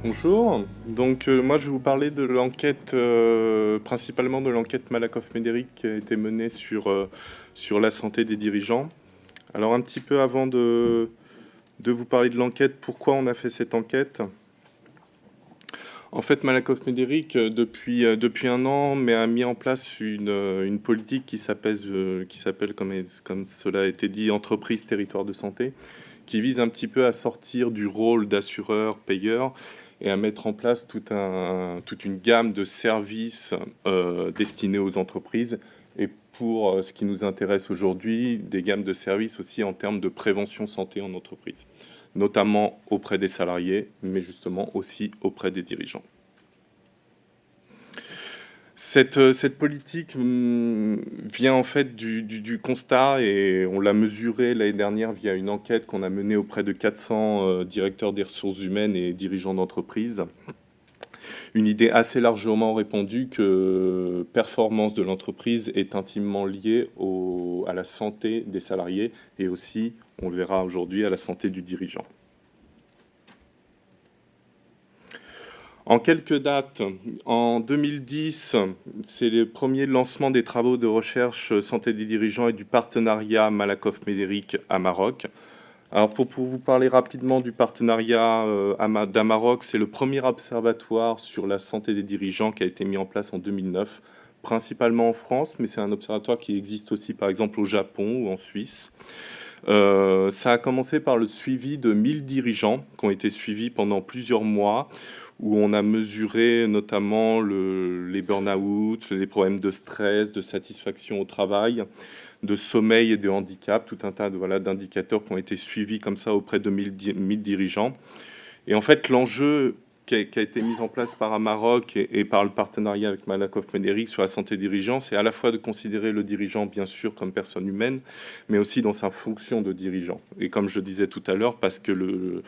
Bonjour, moi je vais vous parler de l'enquête, principalement de l'enquête Malakoff-Médéric qui a été menée sur la santé des dirigeants. Alors un petit peu avant de vous parler de l'enquête, pourquoi on a fait cette enquête? En fait, Malakoff-Médéric, depuis un an, a mis en place une politique qui s'appelle, comme cela a été dit, entreprise territoire de santé, qui vise un petit peu à sortir du rôle d'assureur-payeur et à mettre en place toute une gamme de services destinés aux entreprises. Et pour ce qui nous intéresse aujourd'hui, des gammes de services aussi en termes de prévention santé en entreprise, notamment auprès des salariés, mais justement aussi auprès des dirigeants. Cette politique vient en fait du constat, et on l'a mesuré l'année dernière via une enquête qu'on a menée auprès de 400 directeurs des ressources humaines et dirigeants d'entreprise. Une idée assez largement répandue que performance de l'entreprise est intimement liée à la santé des salariés et aussi, on le verra aujourd'hui, à la santé du dirigeant. En quelques dates, en 2010, c'est le premier lancement des travaux de recherche santé des dirigeants et du partenariat Malakoff-Médéric à Maroc. Alors pour vous parler rapidement du partenariat d'Amaroc, c'est le premier observatoire sur la santé des dirigeants qui a été mis en place en 2009, principalement en France, mais c'est un observatoire qui existe aussi par exemple au Japon ou en Suisse. Ça a commencé par le suivi de 1000 dirigeants qui ont été suivis pendant plusieurs mois, où on a mesuré notamment les burn-out, les problèmes de stress, de satisfaction au travail, de sommeil et de handicap, tout un tas d'indicateurs qui ont été suivis comme ça auprès de 1000 dirigeants. Et en fait, l'enjeu qui a été mis en place par Amaroc et par le partenariat avec Malakoff-Médéric sur la santé des dirigeants, c'est à la fois de considérer le dirigeant, bien sûr, comme personne humaine, mais aussi dans sa fonction de dirigeant. Et comme je disais tout à l'heure, parce que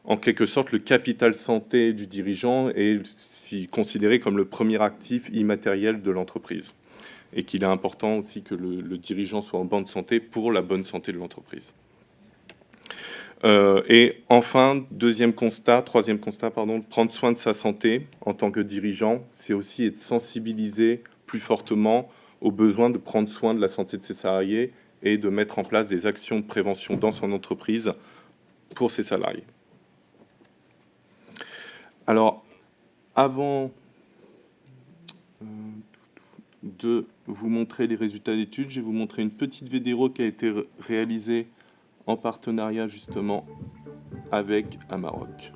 en quelque sorte, le capital santé du dirigeant est considéré comme le premier actif immatériel de l'entreprise. Et qu'il est important aussi que le dirigeant soit en bonne santé pour la bonne santé de l'entreprise. Et enfin, troisième constat, prendre soin de sa santé en tant que dirigeant, c'est aussi être sensibilisé plus fortement au besoin de prendre soin de la santé de ses salariés et de mettre en place des actions de prévention dans son entreprise pour ses salariés. Alors, avant de vous montrer les résultats d'études, je vais vous montrer une petite vidéo qui a été réalisée en partenariat justement avec Amaroc.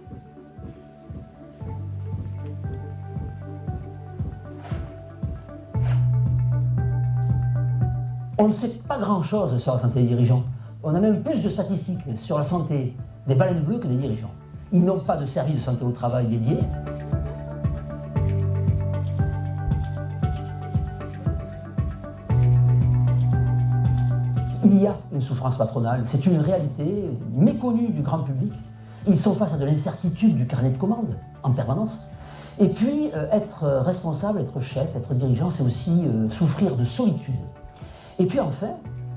On ne sait pas grand-chose sur la santé des dirigeants. On a même plus de statistiques sur la santé des baleines bleues que des dirigeants. Ils n'ont pas de service de santé au travail dédié. Il y a une souffrance patronale, c'est une réalité méconnue du grand public. Ils sont face à de l'incertitude du carnet de commandes en permanence. Et puis, être responsable, être chef, être dirigeant, c'est aussi souffrir de solitude. Et puis enfin,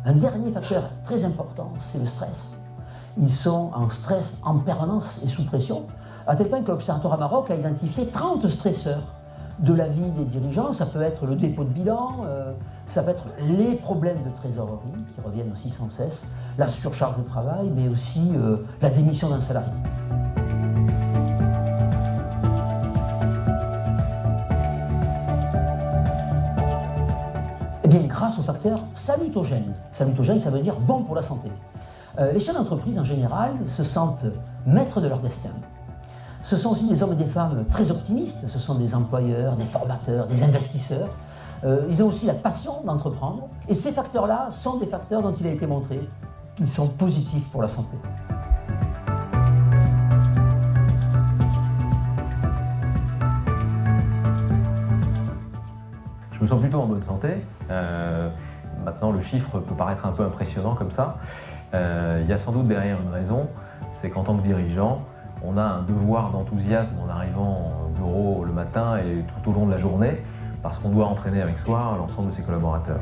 un dernier facteur très important, c'est le stress. Ils sont en stress en permanence et sous pression, à tel point que l'Observatoire Amaroc a identifié 30 stresseurs de la vie des dirigeants. Ça peut être le dépôt de bilan, ça peut être les problèmes de trésorerie qui reviennent aussi sans cesse, la surcharge de travail, mais aussi la démission d'un salarié. Eh bien, grâce au facteur salutogène. Salutogène, ça veut dire bon pour la santé. Les chefs d'entreprise, en général, se sentent maîtres de leur destin. Ce sont aussi des hommes et des femmes très optimistes. Ce sont des employeurs, des formateurs, des investisseurs. Ils ont aussi la passion d'entreprendre. Et ces facteurs-là sont des facteurs dont il a été montré qu'ils sont positifs pour la santé. Je me sens plutôt en bonne santé. Maintenant, le chiffre peut paraître un peu impressionnant comme ça. Il y a sans doute derrière une raison, c'est qu'en tant que dirigeant, on a un devoir d'enthousiasme en arrivant au bureau le matin et tout au long de la journée, parce qu'on doit entraîner avec soi l'ensemble de ses collaborateurs.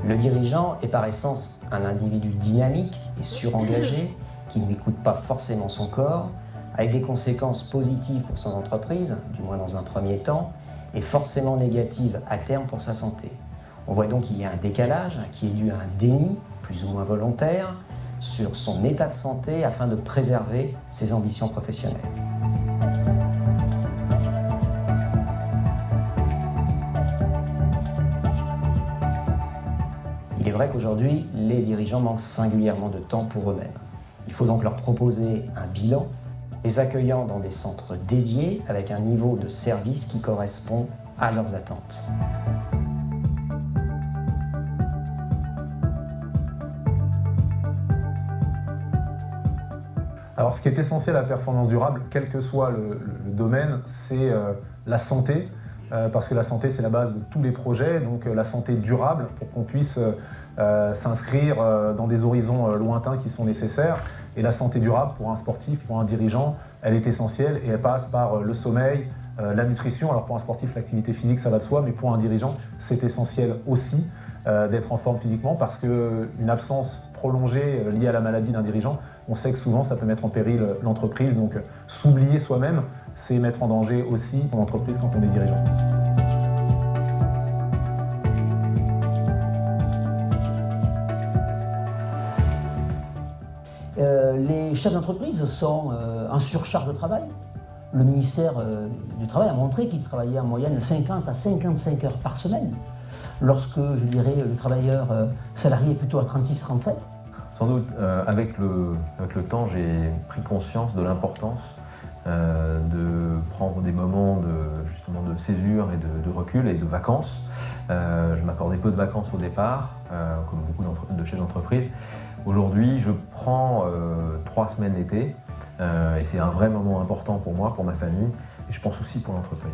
Le dirigeant est par essence un individu dynamique et surengagé qui n'écoute pas forcément son corps, avec des conséquences positives pour son entreprise, du moins dans un premier temps, et forcément négatives à terme pour sa santé. On voit donc qu'il y a un décalage qui est dû à un déni, plus ou moins volontaire, sur son état de santé afin de préserver ses ambitions professionnelles. Il est vrai qu'aujourd'hui, les dirigeants manquent singulièrement de temps pour eux-mêmes. Il faut donc leur proposer un bilan, les accueillant dans des centres dédiés avec un niveau de service qui correspond à leurs attentes. Alors, ce qui est essentiel à la performance durable, quel que soit le domaine, c'est la santé, parce que la santé, c'est la base de tous les projets, donc la santé durable pour qu'on puisse s'inscrire dans des horizons lointains qui sont nécessaires. Et la santé durable pour un sportif, pour un dirigeant, elle est essentielle et elle passe par le sommeil, la nutrition. Alors pour un sportif, l'activité physique, ça va de soi, mais pour un dirigeant, c'est essentiel aussi d'être en forme physiquement parce qu'une absence prolongée liée à la maladie d'un dirigeant, on sait que souvent ça peut mettre en péril l'entreprise. Donc s'oublier soi-même, c'est mettre en danger aussi son entreprise quand on est dirigeant. Les chefs d'entreprise sont en surcharge de travail. Le ministère du Travail a montré qu'ils travaillaient en moyenne 50 à 55 heures par semaine, lorsque, je dirais, le travailleur salarié est plutôt à 36-37. Sans doute, avec le temps, j'ai pris conscience de l'importance de prendre des moments justement de césure et de recul et de vacances. Je m'accordais peu de vacances au départ, comme beaucoup de chefs d'entreprise. Aujourd'hui, je prends 3 semaines l'été et c'est un vrai moment important pour moi, pour ma famille et je pense aussi pour l'entreprise.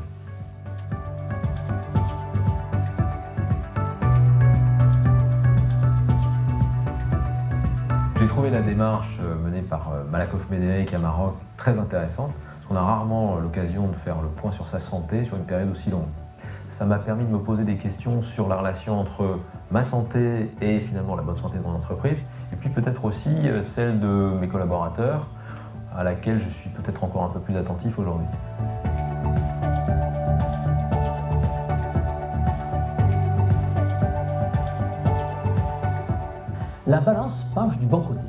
J'ai trouvé la démarche menée par Malakoff Médéric à Maroc très intéressante, parce qu'on a rarement l'occasion de faire le point sur sa santé sur une période aussi longue. Ça m'a permis de me poser des questions sur la relation entre ma santé et finalement la bonne santé de mon entreprise, et puis peut-être aussi celle de mes collaborateurs, à laquelle je suis peut-être encore un peu plus attentif aujourd'hui. La balance penche du bon côté.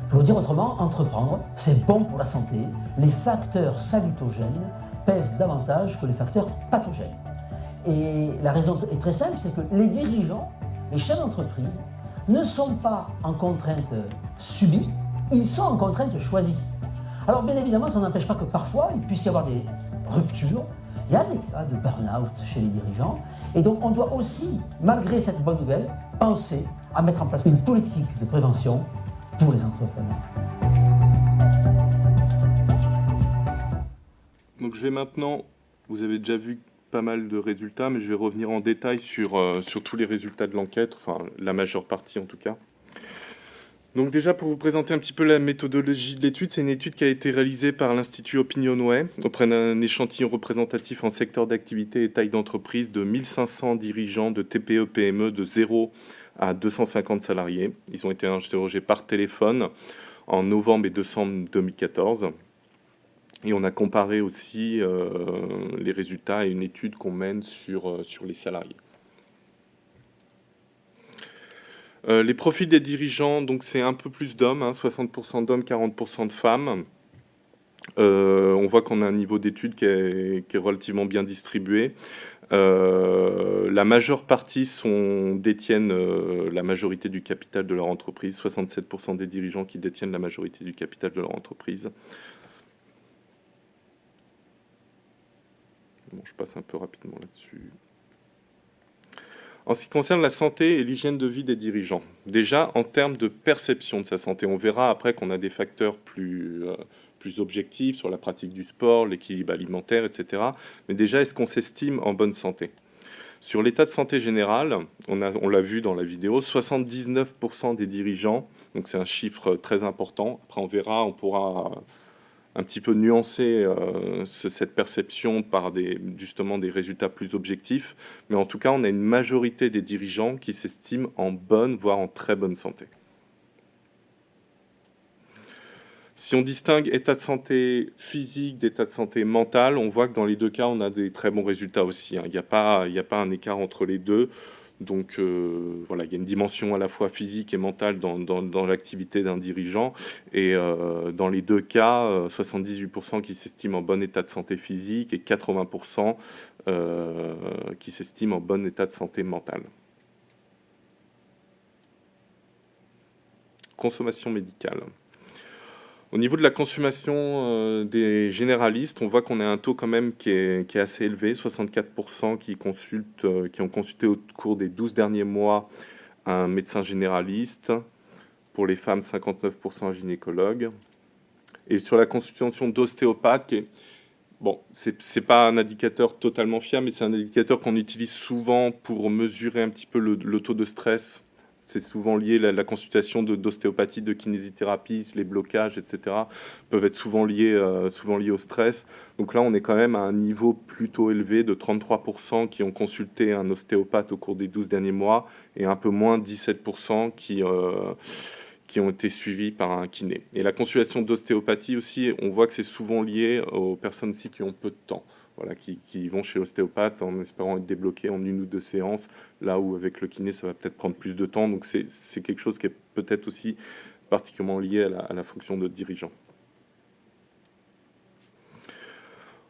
Pour le dire autrement, entreprendre, c'est bon pour la santé. Les facteurs salutogènes pèsent davantage que les facteurs pathogènes. Et la raison est très simple, c'est que les dirigeants, les chefs d'entreprise, ne sont pas en contrainte subie, ils sont en contrainte choisie. Alors bien évidemment, ça n'empêche pas que parfois, il puisse y avoir des ruptures, il y a des cas de burn-out chez les dirigeants, et donc on doit aussi, malgré cette bonne nouvelle, penser à mettre en place une politique de prévention pour les entrepreneurs. Donc je vais maintenant, vous avez déjà vu pas mal de résultats, mais je vais revenir en détail sur tous les résultats de l'enquête, enfin la majeure partie en tout cas. Donc déjà, pour vous présenter un petit peu la méthodologie de l'étude, c'est une étude qui a été réalisée par l'Institut Opinionway auprès d'un échantillon représentatif en secteur d'activité et taille d'entreprise de 1500 dirigeants de TPE-PME de 0 à 250 salariés. Ils ont été interrogés par téléphone en novembre et décembre 2014. Et on a comparé aussi les résultats à une étude qu'on mène sur les salariés. Les profils des dirigeants, donc c'est un peu plus d'hommes, 60% d'hommes, 40% de femmes. On voit qu'on a un niveau d'études qui est relativement bien distribué. La majeure partie détiennent la majorité du capital de leur entreprise, 67% des dirigeants qui détiennent la majorité du capital de leur entreprise. Bon, je passe un peu rapidement là-dessus. En ce qui concerne la santé et l'hygiène de vie des dirigeants, déjà en termes de perception de sa santé, on verra après qu'on a des facteurs plus objectifs sur la pratique du sport, l'équilibre alimentaire, etc. Mais déjà, est-ce qu'on s'estime en bonne santé ? Sur l'état de santé général, on l'a vu dans la vidéo, 79% des dirigeants, donc c'est un chiffre très important. Après, on verra, on pourra un petit peu nuancer cette perception par justement des résultats plus objectifs, mais en tout cas, on a une majorité des dirigeants qui s'estiment en bonne, voire en très bonne santé. Si on distingue état de santé physique d'état de santé mental, on voit que dans les deux cas, on a des très bons résultats aussi, hein. Il n'y a pas un écart entre les deux. Donc voilà, il y a une dimension à la fois physique et mentale dans l'activité d'un dirigeant. Et dans les deux cas, 78% qui s'estiment en bon état de santé physique et 80% qui s'estiment en bon état de santé mentale. Consommation médicale. Au niveau de la consommation des généralistes, on voit qu'on a un taux quand même qui est assez élevé, 64% qui ont consulté au cours des 12 derniers mois un médecin généraliste. Pour les femmes, 59% un gynécologue. Et sur la consultation d'ostéopathe, bon, c'est pas un indicateur totalement fiable, mais c'est un indicateur qu'on utilise souvent pour mesurer un petit peu le taux de stress. C'est souvent lié, la consultation d'ostéopathie, de kinésithérapie, les blocages, etc., peuvent être souvent liés au stress. Donc là, on est quand même à un niveau plutôt élevé de 33% qui ont consulté un ostéopathe au cours des 12 derniers mois et un peu moins 17% qui ont été suivis par un kiné. Et la consultation d'ostéopathie aussi, on voit que c'est souvent lié aux personnes aussi qui ont peu de temps. Voilà, qui vont chez l'ostéopathe en espérant être débloqués en 1 ou 2 séances, là où avec le kiné, ça va peut-être prendre plus de temps. Donc c'est quelque chose qui est peut-être aussi particulièrement lié à la fonction de dirigeant.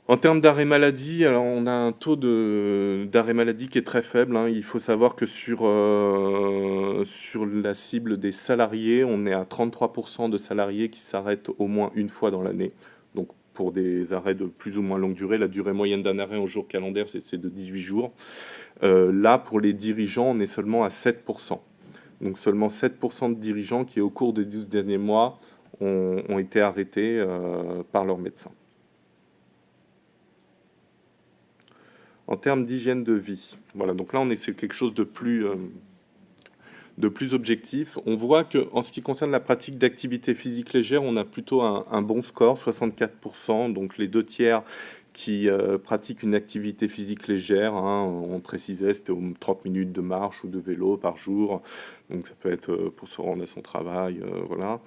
En termes d'arrêt maladie, alors on a un taux d'arrêt maladie qui est très faible, hein. Il faut savoir que sur la cible des salariés, on est à 33% de salariés qui s'arrêtent au moins une fois dans l'année. Donc pour des arrêts de plus ou moins longue durée, la durée moyenne d'un arrêt en jour calendaire, c'est de 18 jours. Là, pour les dirigeants, on est seulement à 7%. Donc seulement 7% de dirigeants qui, au cours des 12 derniers mois, ont été arrêtés par leur médecin. En termes d'hygiène de vie, voilà, donc là, on est sur quelque chose de plus objectif. On voit qu'en ce qui concerne la pratique d'activité physique légère, on a plutôt un bon score, 64%, donc les 2/3 qui pratiquent une activité physique légère, hein, on précisait, c'était 30 minutes de marche ou de vélo par jour, donc ça peut être pour se rendre à son travail, voilà.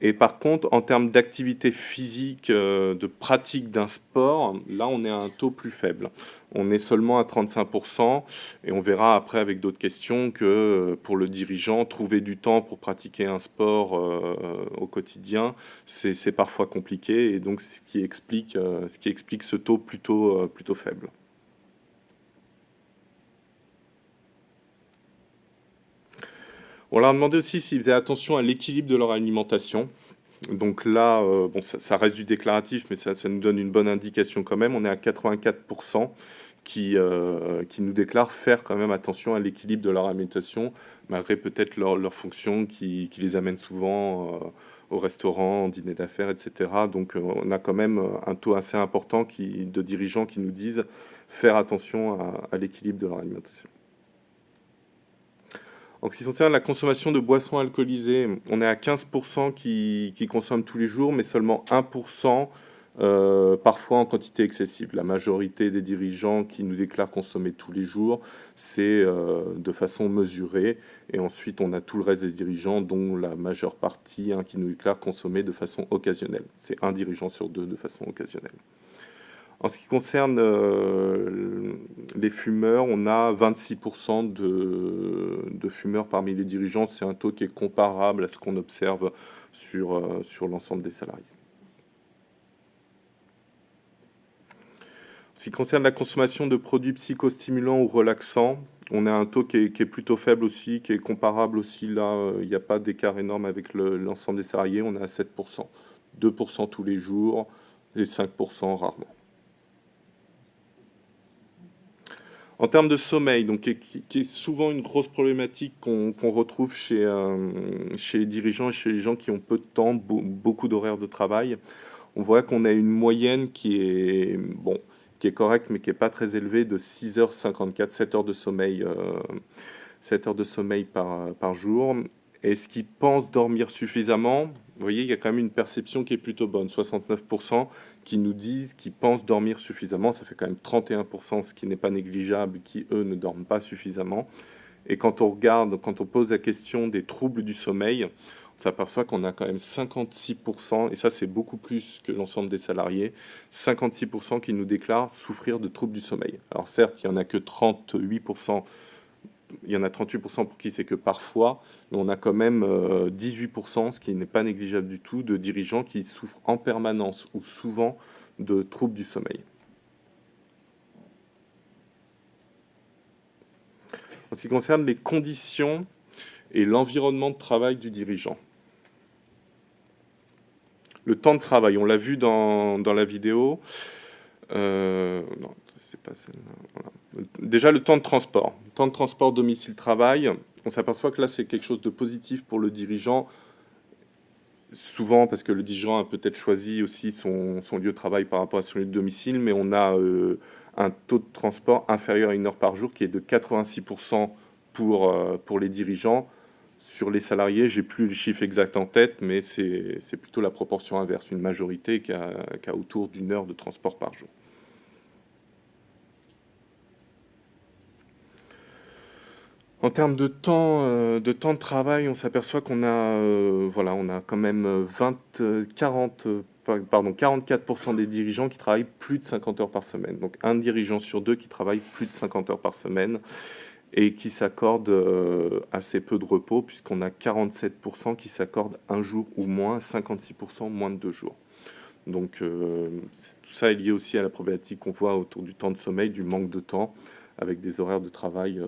Et par contre, en termes d'activité physique, de pratique d'un sport, là, on est à un taux plus faible. On est seulement à 35%, et on verra après avec d'autres questions que pour le dirigeant, trouver du temps pour pratiquer un sport au quotidien, c'est parfois compliqué, et donc ce qui explique ce taux plutôt faible. On leur a demandé aussi s'ils faisaient attention à l'équilibre de leur alimentation. Donc là, bon, ça reste du déclaratif, mais ça nous donne une bonne indication quand même. On est à 84% qui nous déclarent faire quand même attention à l'équilibre de leur alimentation, malgré peut-être leur fonction qui les amène souvent au restaurant, en dîner d'affaires, etc. Donc on a quand même un taux assez important de dirigeants qui nous disent faire attention à l'équilibre de leur alimentation. En ce qui concerne la consommation de boissons alcoolisées, on est à 15% qui consomment tous les jours, mais seulement 1% parfois en quantité excessive. La majorité des dirigeants qui nous déclarent consommer tous les jours, c'est de façon mesurée. Et ensuite, on a tout le reste des dirigeants, dont la majeure partie qui nous déclarent consommer de façon occasionnelle. C'est un dirigeant sur 2 de façon occasionnelle. En ce qui concerne les fumeurs, on a 26% de fumeurs parmi les dirigeants. C'est un taux qui est comparable à ce qu'on observe sur l'ensemble des salariés. En ce qui concerne la consommation de produits psychostimulants ou relaxants, on a un taux qui est plutôt faible aussi, qui est comparable aussi. Là, il n'y a pas d'écart énorme avec l'ensemble des salariés. On est à 7%. 2% tous les jours et 5% rarement. En termes de sommeil, donc, qui est souvent une grosse problématique qu'on retrouve chez les dirigeants et chez les gens qui ont peu de temps, beaucoup d'horaires de travail, on voit qu'on a une moyenne qui est correcte, mais qui n'est pas très élevée, de 6h54, 7 heures de sommeil, 7 heures de sommeil par jour. Est-ce qu'ils pensent dormir suffisamment? Vous voyez, il y a quand même une perception qui est plutôt bonne. 69% qui nous disent qu'ils pensent dormir suffisamment. Ça fait quand même 31%, ce qui n'est pas négligeable, qui, eux, ne dorment pas suffisamment. Et quand on regarde, quand on pose la question des troubles du sommeil, on s'aperçoit qu'on a quand même 56%, et ça c'est beaucoup plus que l'ensemble des salariés, 56% qui nous déclarent souffrir de troubles du sommeil. Alors certes, il n'y en a que 38%, il y en a 38% pour qui c'est que parfois, mais on a quand même 18%, ce qui n'est pas négligeable du tout, de dirigeants qui souffrent en permanence ou souvent de troubles du sommeil. En ce qui concerne les conditions et l'environnement de travail du dirigeant. Le temps de travail, on l'a vu dans la vidéo. Non, c'est pas celle-là. Voilà. Déjà, le temps de transport. Le temps de transport domicile-travail, on s'aperçoit que là, c'est quelque chose de positif pour le dirigeant. Souvent, parce que le dirigeant a peut-être choisi aussi son lieu de travail par rapport à son lieu de domicile, mais on a un taux de transport inférieur à 1 heure par jour qui est de 86% pour les dirigeants. Sur les salariés, j'ai plus le chiffre exact en tête, mais c'est plutôt la proportion inverse, une majorité qui a autour d'1 heure de transport par jour. En termes de temps de travail, on s'aperçoit qu'on a, voilà, on a quand même 44% des dirigeants qui travaillent plus de 50 heures par semaine. Donc un dirigeant sur deux qui travaille plus de 50 heures par semaine et qui s'accorde assez peu de repos, puisqu'on a 47% qui s'accordent un jour ou moins, 56% moins de 2 jours. Donc tout ça est lié aussi à la problématique qu'on voit autour du temps de sommeil, du manque de temps, avec des horaires de travail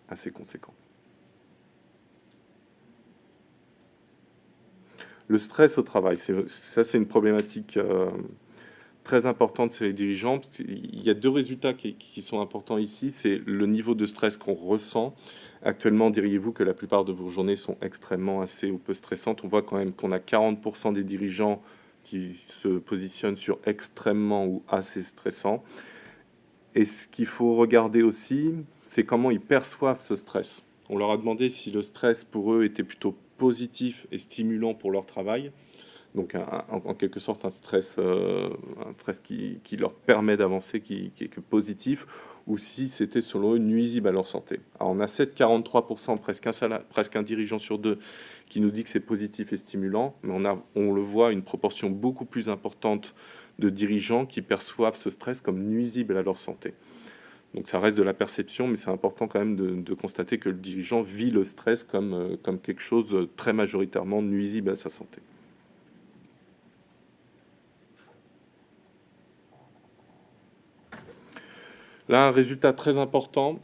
assez conséquents. Le stress au travail, c'est une problématique très importante chez les dirigeants. Il y a 2 résultats qui sont importants ici. C'est le niveau de stress qu'on ressent. Actuellement, diriez-vous que la plupart de vos journées sont extrêmement assez ou peu stressantes. On voit quand même qu'on a 40% des dirigeants qui se positionnent sur extrêmement ou assez stressant. Et ce qu'il faut regarder aussi, c'est comment ils perçoivent ce stress. On leur a demandé si le stress pour eux était plutôt positif et stimulant pour leur travail. Donc en quelque sorte un stress qui leur permet d'avancer, qui est positif, ou si c'était selon eux nuisible à leur santé. Alors on a 43%, presque un dirigeant sur 2, qui nous dit que c'est positif et stimulant, mais on le voit, une proportion beaucoup plus importante de dirigeants qui perçoivent ce stress comme nuisible à leur santé. Donc ça reste de la perception, mais c'est important quand même de constater que le dirigeant vit le stress comme quelque chose très majoritairement nuisible à sa santé. Là, un résultat très important,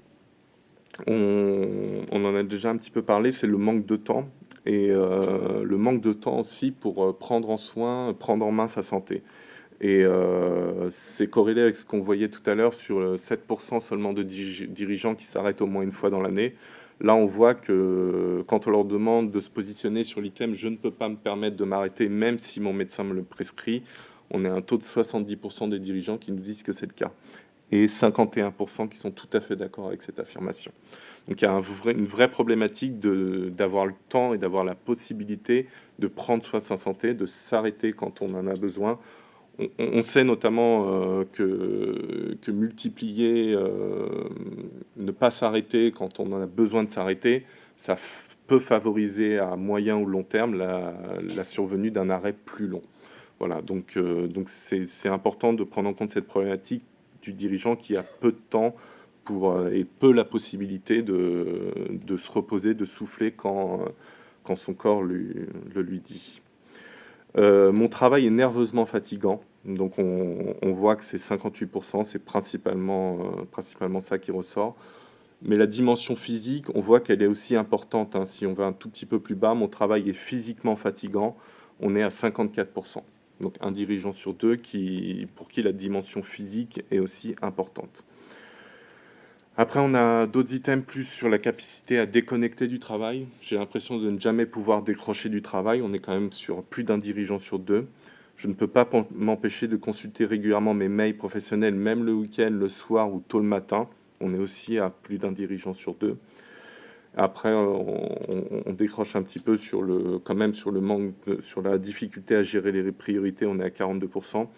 on en a déjà un petit peu parlé, c'est le manque de temps. Et le manque de temps aussi pour prendre en main sa santé. Et c'est corrélé avec ce qu'on voyait tout à l'heure sur 7% seulement de dirigeants qui s'arrêtent au moins une fois dans l'année. Là, on voit que quand on leur demande de se positionner sur l'item « je ne peux pas me permettre de m'arrêter même si mon médecin me le prescrit », on a un taux de 70% des dirigeants qui nous disent que c'est le cas. Et 51% qui sont tout à fait d'accord avec cette affirmation. Donc il y a une vraie problématique d'avoir le temps et d'avoir la possibilité de prendre soin de sa santé, de s'arrêter quand on en a besoin. On sait notamment que multiplier, ne pas s'arrêter quand on en a besoin de s'arrêter, ça peut favoriser à moyen ou long terme la survenue d'un arrêt plus long. Voilà, donc c'est important de prendre en compte cette problématique du dirigeant qui a peu de temps et peu la possibilité de se reposer, de souffler quand son corps le lui dit. Mon travail est nerveusement fatigant, donc on voit que c'est 58%, c'est principalement ça qui ressort. Mais la dimension physique, on voit qu'elle est aussi importante. Hein. Si on va un tout petit peu plus bas, mon travail est physiquement fatigant, on est à 54%. Donc un dirigeant sur 2 pour qui la dimension physique est aussi importante. Après, on a d'autres items plus sur la capacité à déconnecter du travail. J'ai l'impression de ne jamais pouvoir décrocher du travail. On est quand même sur plus d'un dirigeant sur 2. Je ne peux pas m'empêcher de consulter régulièrement mes mails professionnels, même le week-end, le soir ou tôt le matin. On est aussi à plus d'un dirigeant sur 2. Après, on décroche un petit peu quand même sur le manque, sur la difficulté à gérer les priorités, on est à 42%.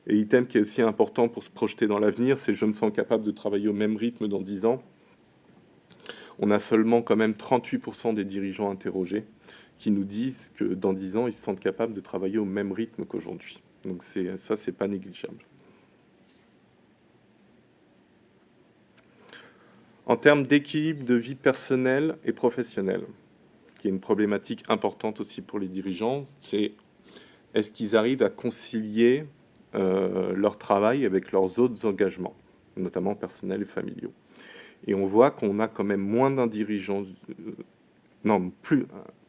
Et item qui est aussi important pour se projeter dans l'avenir, c'est je me sens capable de travailler au même rythme dans 10 ans. On a seulement quand même 38% des dirigeants interrogés qui nous disent que dans 10 ans, ils se sentent capables de travailler au même rythme qu'aujourd'hui. Donc ça, c'est pas négligeable. En termes d'équilibre de vie personnelle et professionnelle, qui est une problématique importante aussi pour les dirigeants, c'est est-ce qu'ils arrivent à concilier leur travail avec leurs autres engagements, notamment personnels et familiaux. Et on voit qu'on a quand même moins d'un dirigeant,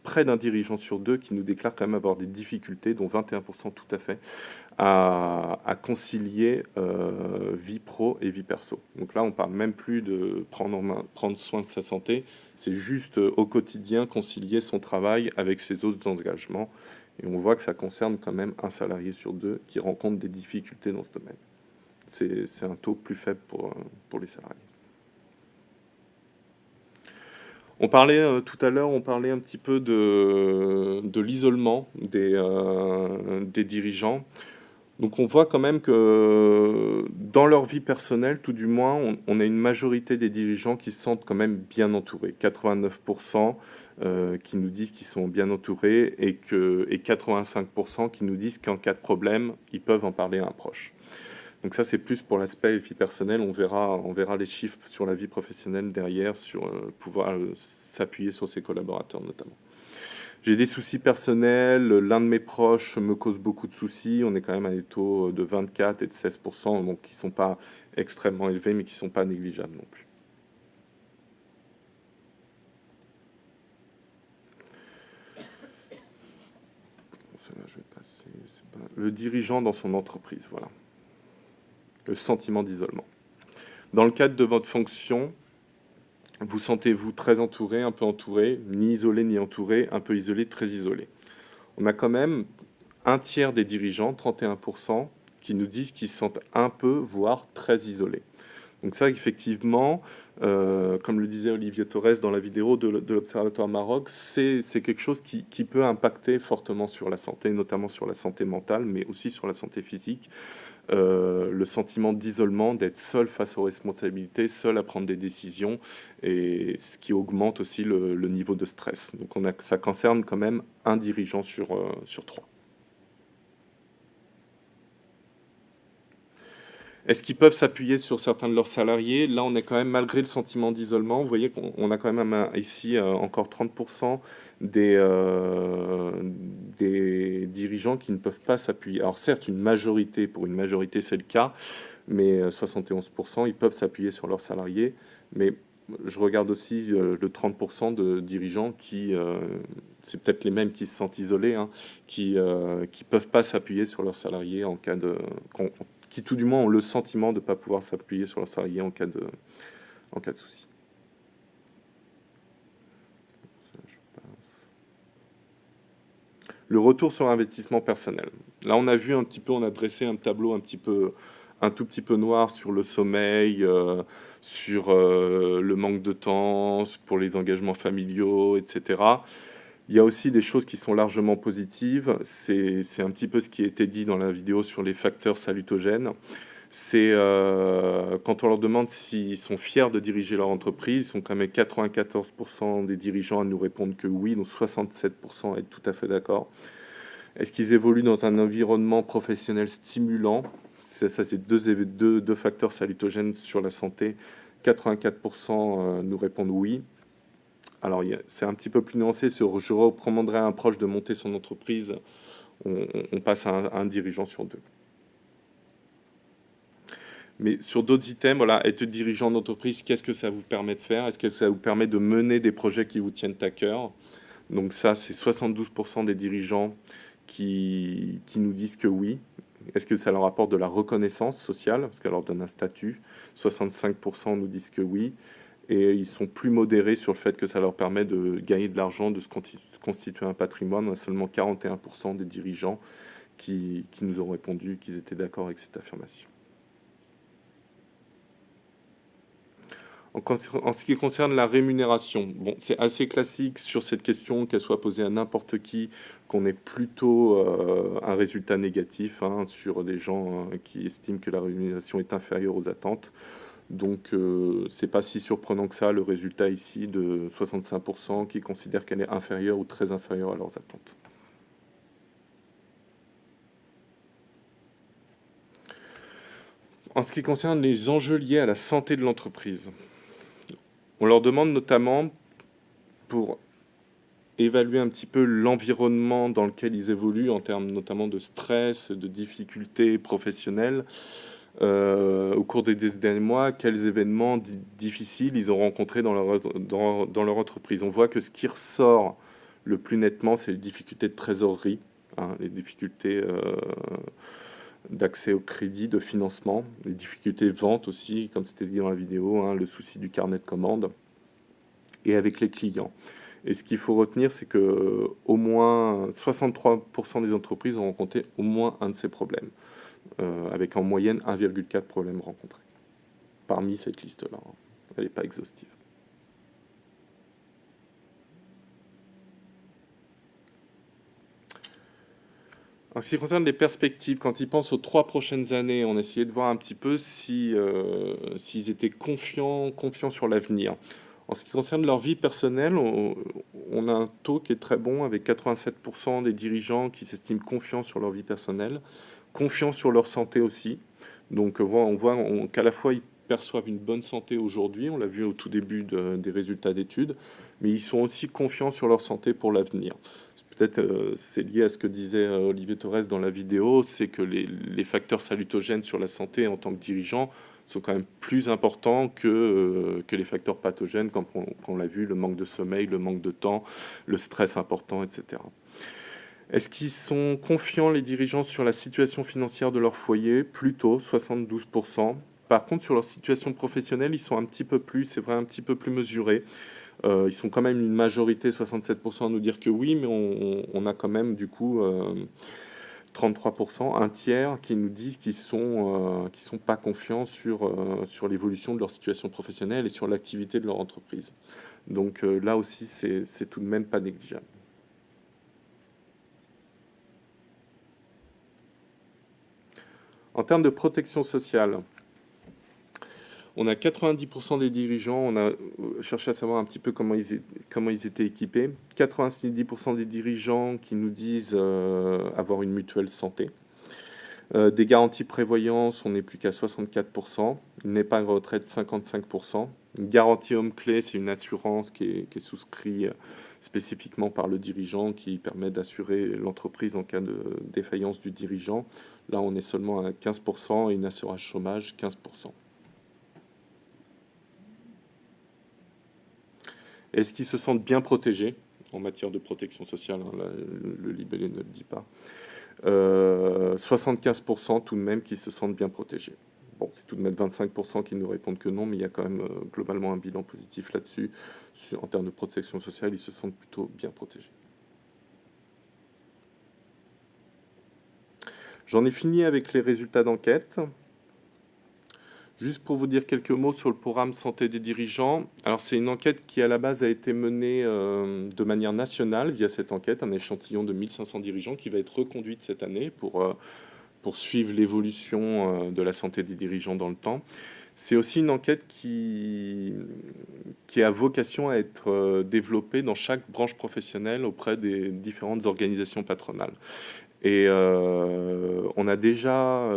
près d'un dirigeant sur deux qui nous déclare quand même avoir des difficultés, dont 21% tout à fait, à concilier vie pro et vie perso. Donc là, on parle même plus de prendre soin de sa santé, c'est juste au quotidien concilier son travail avec ses autres engagements. Et on voit que ça concerne quand même un salarié sur deux qui rencontre des difficultés dans ce domaine. C'est un taux plus faible pour les salariés. On parlait tout à l'heure, on parlait un petit peu de l'isolement des dirigeants. Donc on voit quand même que dans leur vie personnelle, tout du moins, on a une majorité des dirigeants qui se sentent quand même bien entourés. 89% qui nous disent qu'ils sont bien entourés et 85% qui nous disent qu'en cas de problème, ils peuvent en parler à un proche. Donc ça, c'est plus pour l'aspect vie personnelle. On verra les chiffres sur la vie professionnelle derrière, sur pouvoir s'appuyer sur ses collaborateurs notamment. J'ai des soucis personnels, l'un de mes proches me cause beaucoup de soucis. On est quand même à des taux de 24 et de 16%, donc qui ne sont pas extrêmement élevés, mais qui ne sont pas négligeables non plus. Celle-là, je vais passer. Le dirigeant dans son entreprise, voilà. Le sentiment d'isolement. Dans le cadre de votre fonction, vous sentez-vous très entouré, un peu entouré, ni isolé ni entouré, un peu isolé, très isolé. On a quand même un tiers des dirigeants, 31%, qui nous disent qu'ils se sentent un peu, voire très isolés. Donc ça, effectivement, comme le disait Olivier Torres dans la vidéo de l'Observatoire Maroc, c'est quelque chose qui peut impacter fortement sur la santé, notamment sur la santé mentale, mais aussi sur la santé physique. Le sentiment d'isolement, d'être seul face aux responsabilités, seul à prendre des décisions, et ce qui augmente aussi le niveau de stress. Donc ça concerne quand même un dirigeant sur 3. Est-ce qu'ils peuvent s'appuyer sur certains de leurs salariés? Là, on est quand même, malgré le sentiment d'isolement, vous voyez qu'on a quand même ici encore 30% des dirigeants qui ne peuvent pas s'appuyer. Alors certes, pour une majorité, c'est le cas, mais 71%, ils peuvent s'appuyer sur leurs salariés. Mais je regarde aussi le 30% de dirigeants qui, c'est peut-être les mêmes qui se sentent isolés, hein, qui peuvent pas s'appuyer sur leurs salariés en cas de... qui tout du moins ont le sentiment de ne pas pouvoir s'appuyer sur leurs salariés en cas de souci. Je passe. Le retour sur investissement personnel. Là, on a vu un petit peu, on a dressé un tableau un tout petit peu noir sur le sommeil, sur le manque de temps, pour les engagements familiaux, etc. Il y a aussi des choses qui sont largement positives. C'est un petit peu ce qui a été dit dans la vidéo sur les facteurs salutogènes. C'est quand on leur demande s'ils sont fiers de diriger leur entreprise, ils sont quand même 94% des dirigeants à nous répondre que oui, donc 67% à être tout à fait d'accord. Est-ce qu'ils évoluent dans un environnement professionnel stimulant? Ça, c'est deux facteurs salutogènes sur la santé. 84% nous répondent oui. Alors, c'est un petit peu plus nuancé. Je recommanderais à un proche de monter son entreprise. On passe à un dirigeant sur 2. Mais sur d'autres items, voilà, être dirigeant d'entreprise, qu'est-ce que ça vous permet de faire? Est-ce que ça vous permet de mener des projets qui vous tiennent à cœur? Donc ça, c'est 72% des dirigeants qui nous disent que oui. Est-ce que ça leur apporte de la reconnaissance sociale? Parce qu'elle leur donne un statut. 65% nous disent que oui. Et ils sont plus modérés sur le fait que ça leur permet de gagner de l'argent, de se constituer un patrimoine. On a seulement 41% des dirigeants qui nous ont répondu qu'ils étaient d'accord avec cette affirmation. En ce qui concerne la rémunération, bon, c'est assez classique sur cette question, qu'elle soit posée à n'importe qui, qu'on ait plutôt un résultat négatif hein, sur des gens qui estiment que la rémunération est inférieure aux attentes. Donc, c'est pas si surprenant que ça, le résultat ici de 65% qui considèrent qu'elle est inférieure ou très inférieure à leurs attentes. En ce qui concerne les enjeux liés à la santé de l'entreprise, on leur demande notamment, pour évaluer un petit peu l'environnement dans lequel ils évoluent, en termes notamment de stress, de difficultés professionnelles, au cours des derniers mois, quels événements difficiles ils ont rencontrés dans leur entreprise. On voit que ce qui ressort le plus nettement, c'est les difficultés de trésorerie, hein, les difficultés d'accès au crédit, de financement, les difficultés de vente aussi, comme c'était dit dans la vidéo, hein, le souci du carnet de commandes, et avec les clients. Et ce qu'il faut retenir, c'est que au moins 63% des entreprises ont rencontré au moins un de ces problèmes, avec en moyenne 1,4 problèmes rencontrés. Parmi cette liste-là, hein. Elle n'est pas exhaustive. En ce qui concerne les perspectives, quand ils pensent aux 3 prochaines années, on essayait de voir un petit peu s'ils étaient confiants sur l'avenir. En ce qui concerne leur vie personnelle, on a un taux qui est très bon, avec 87% des dirigeants qui s'estiment confiants sur leur vie personnelle, confiants sur leur santé aussi. Donc on voit qu'à la fois ils perçoivent une bonne santé aujourd'hui, on l'a vu au tout début des résultats d'études, mais ils sont aussi confiants sur leur santé pour l'avenir. Peut-être c'est lié à ce que disait Olivier Torres dans la vidéo, c'est que les facteurs salutogènes sur la santé en tant que dirigeant sont quand même plus importants que les facteurs pathogènes, comme on l'a vu, le manque de sommeil, le manque de temps, le stress important, etc. Est-ce qu'ils sont confiants, les dirigeants, sur la situation financière de leur foyer? Plutôt, 72%. Par contre, sur leur situation professionnelle, ils sont un petit peu plus, c'est vrai, un petit peu plus mesurés. Ils sont quand même une majorité, 67%, à nous dire que oui, mais on a quand même, du coup, 33%, un tiers, qui nous disent qu'ils sont pas confiants sur l'évolution de leur situation professionnelle et sur l'activité de leur entreprise. Donc là aussi, c'est tout de même pas négligeable. En termes de protection sociale, on a 90% des dirigeants, on a cherché à savoir un petit peu comment ils étaient équipés. 90% des dirigeants qui nous disent avoir une mutuelle santé. Des garanties prévoyance, on n'est plus qu'à 64%. Une épargne retraite, 55%. Une garantie homme-clé, c'est une assurance qui est souscrite spécifiquement par le dirigeant, qui permet d'assurer l'entreprise en cas de défaillance du dirigeant. Là, on est seulement à 15% et une assurance chômage, 15%. Est-ce qu'ils se sentent bien protégés en matière de protection sociale, hein, là, le libellé ne le dit pas. 75% tout de même qui se sentent bien protégés. Bon, c'est tout de même 25% qui nous répondent que non, mais il y a quand même globalement un bilan positif là-dessus. En termes de protection sociale, ils se sentent plutôt bien protégés. J'en ai fini avec les résultats d'enquête. Juste pour vous dire quelques mots sur le programme Santé des dirigeants. Alors c'est une enquête qui à la base a été menée de manière nationale via cette enquête, un échantillon de 1500 dirigeants qui va être reconduite cette année pour suivre l'évolution de la santé des dirigeants dans le temps. C'est aussi une enquête qui a vocation à être développée dans chaque branche professionnelle auprès des différentes organisations patronales. Et on a déjà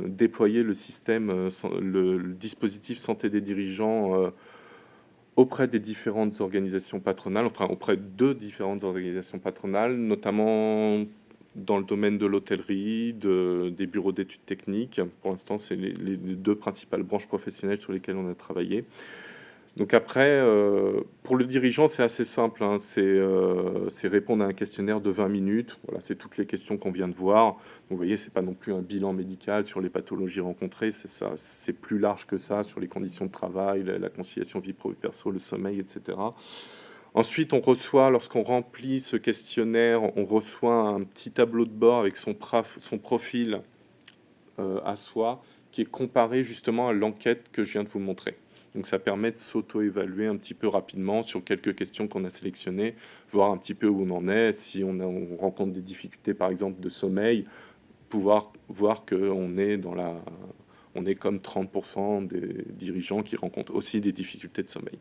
déployé le système, le dispositif santé des dirigeants auprès des différentes organisations patronales, enfin auprès de différentes organisations patronales, notamment dans le domaine de l'hôtellerie, des bureaux d'études techniques. Pour l'instant, c'est les deux principales branches professionnelles sur lesquelles on a travaillé. Donc après, pour le dirigeant, c'est assez simple, hein. C'est répondre à un questionnaire de 20 minutes. Voilà, c'est toutes les questions qu'on vient de voir. Donc vous voyez, c'est pas non plus un bilan médical sur les pathologies rencontrées, c'est plus large que ça, sur les conditions de travail, la conciliation vie pro-vie perso, le sommeil, etc. Ensuite, on reçoit, lorsqu'on remplit ce questionnaire, on reçoit un petit tableau de bord avec son profil à soi, qui est comparé justement à l'enquête que je viens de vous montrer. Donc ça permet de s'auto-évaluer un petit peu rapidement sur quelques questions qu'on a sélectionnées, voir un petit peu où on en est, si on rencontre des difficultés par exemple de sommeil, pouvoir voir qu'on est on est comme 30% des dirigeants qui rencontrent aussi des difficultés de sommeil.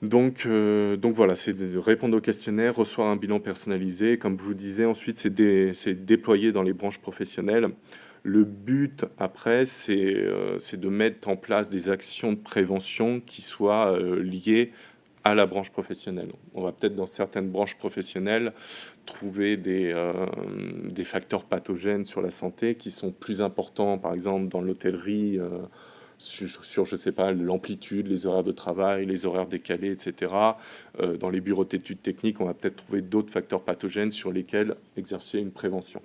Donc voilà, c'est de répondre au questionnaire, recevoir un bilan personnalisé. Comme je vous disais, ensuite, c'est déployé dans les branches professionnelles. Le but, après, c'est de mettre en place des actions de prévention qui soient liées à la branche professionnelle. On va peut-être, dans certaines branches professionnelles, trouver des facteurs pathogènes sur la santé qui sont plus importants, par exemple, dans l'hôtellerie, sur, je ne sais pas, l'amplitude, les horaires de travail, les horaires décalés, etc. Dans les bureaux d'études techniques, on va peut-être trouver d'autres facteurs pathogènes sur lesquels exercer une prévention.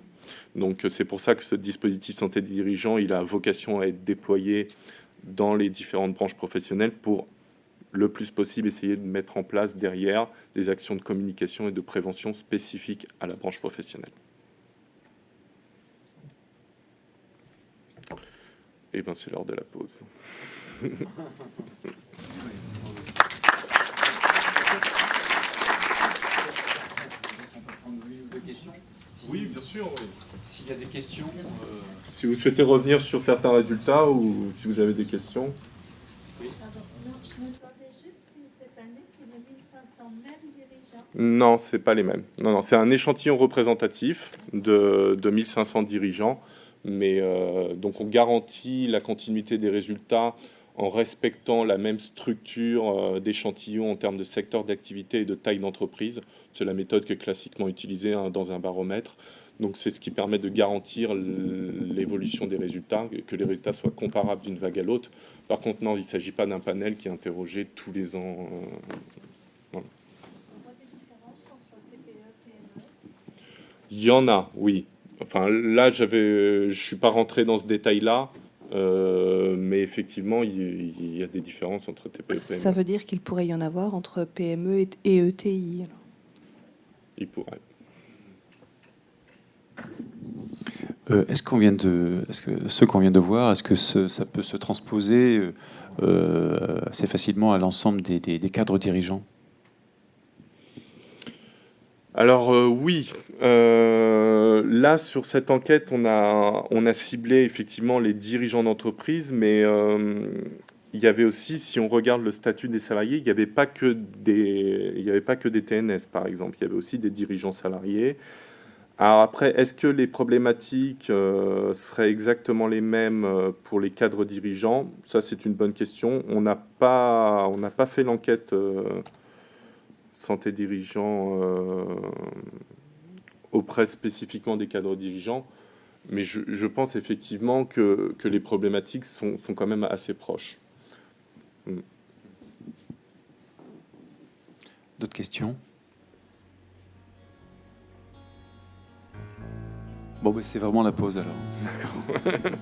Donc c'est pour ça que ce dispositif santé des dirigeants, il a vocation à être déployé dans les différentes branches professionnelles pour le plus possible essayer de mettre en place derrière des actions de communication et de prévention spécifiques à la branche professionnelle. Et bien, c'est l'heure de la pause. Oui, bien sûr. Oui. S'il y a des questions... Si vous souhaitez revenir sur certains résultats ou si vous avez des questions. Oui. Non, je me demandais juste si cette année, c'est les 1500 mêmes dirigeants. Non, ce n'est pas les mêmes. Non, c'est un échantillon représentatif de 1500 dirigeants. Mais donc on garantit la continuité des résultats en respectant la même structure d'échantillon en termes de secteur d'activité et de taille d'entreprise. C'est la méthode qui est classiquement utilisée dans un baromètre. Donc c'est ce qui permet de garantir l'évolution des résultats, que les résultats soient comparables d'une vague à l'autre. Par contre, non, il ne s'agit pas d'un panel qui est interrogé tous les ans. Voilà. On voit des différences entre TPE et PME? Il y en a, oui. Enfin, là, je ne suis pas rentré dans ce détail-là, mais effectivement, il y a des différences entre TPE et PME. Ça veut dire qu'il pourrait y en avoir entre PME et ETI alors. Il pourrait. Est-ce que ce qu'on vient de voir, est-ce que ça peut se transposer assez facilement à l'ensemble des cadres dirigeants? Alors oui, là sur cette enquête, on a ciblé effectivement les dirigeants d'entreprise, mais il y avait aussi, si on regarde le statut des salariés, il n'y avait pas que des TNS par exemple, il y avait aussi des dirigeants salariés. Alors après, est-ce que les problématiques seraient exactement les mêmes pour les cadres dirigeants? Ça, c'est une bonne question. On n'a pas fait l'enquête santé dirigeants auprès spécifiquement des cadres dirigeants, mais je pense effectivement que les problématiques sont quand même assez proches. D'autres questions? Bon, ben, c'est vraiment la pause alors. D'accord.